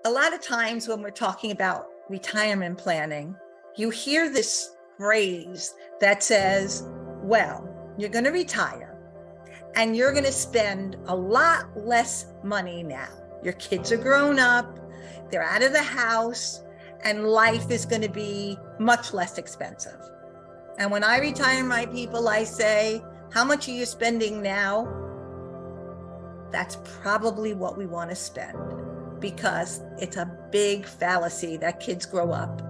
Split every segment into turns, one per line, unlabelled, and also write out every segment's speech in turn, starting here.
A lot of times when we're talking about retirement planning, you hear this phrase that says, well, you're going to retire and you're going to spend a lot less money now. Your kids are grown up, they're out of the house, and life is going to be much less expensive. And when I retire my people, I say, how much are you spending now? That's probably what we want to spend, because it's a big fallacy that kids grow up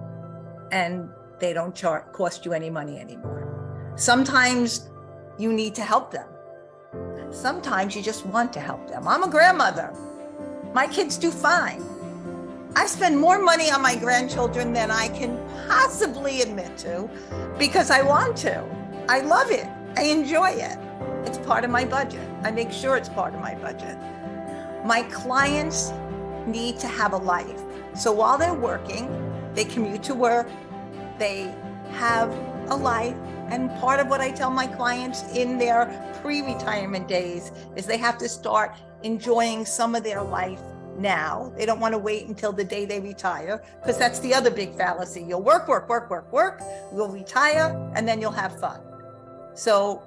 and they don't cost you any money anymore. Sometimes you need to help them. Sometimes you just want to help them. I'm a grandmother. My kids do fine. I spend more money on my grandchildren than I can possibly admit to because I want to. I love it. I enjoy it. It's part of my budget. I make sure it's part of my budget. My clients need to have a life. So while they're working, they commute to work, they have a life. And part of what I tell my clients in their pre-retirement days is they have to start enjoying some of their life now. They don't want to wait until the day they retire, because that's the other big fallacy. You'll work, you'll retire, and then you'll have fun. So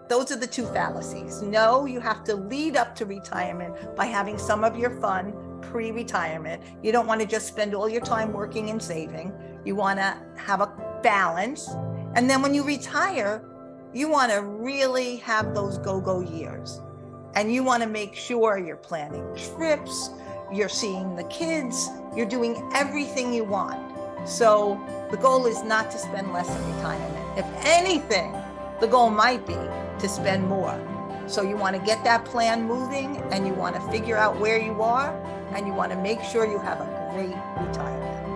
those are the two fallacies. No, you have to lead up to retirement by having some of your fun pre-retirement. You don't want to just spend all your time working and saving. You want to have a balance. And then when you retire, you want to really have those go-go years. And you want to make sure you're planning trips, you're seeing the kids, you're doing everything you want. So the goal is not to spend less in retirement. If anything, the goal might be to spend more. So you want to get that plan moving, and you want to figure out where you are, and you want to make sure you have a great retirement.